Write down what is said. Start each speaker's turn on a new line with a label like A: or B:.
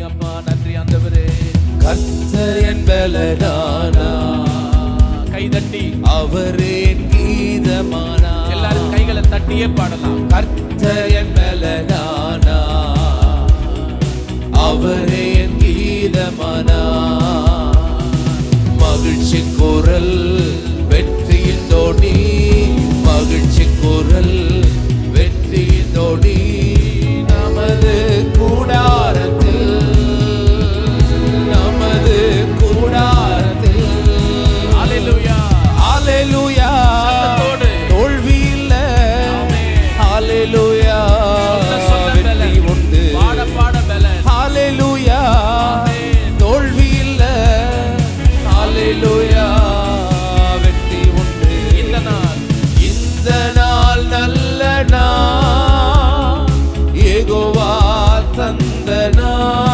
A: அப்பா, நன்றி ஆண்டவரே.
B: கர்த்தர் என் பலனானா,
A: கைதட்டி
B: அவரே என் கீதமானா.
A: எல்லாரும் கைகளை தட்டியே பாடலாம்.
B: கர்த்தர் என் பலனானா, அவரே என் கீதமானா. மகிழ்ச்சி குரல் வெற்றியின் தோணி, மகிழ்ச்சி குரல் வெற்றியின் தோணி. நமது கூடாரத்தில், நமது கூடாரத்தில்.
A: ஹல்லேலூயா,
B: ஹல்லேலூயா. தோல்வி இல்ல. ஹல்லேலூயா. வெற்றி உண்டு.
A: பாட பாட பலன்.
B: ஹல்லேலூயா. தோல்வி இல்ல. ஹல்லேலூயா. வெற்றி உண்டு. இந்த நாள் நல்ல நாள், யெகோவா தந்த நாள்.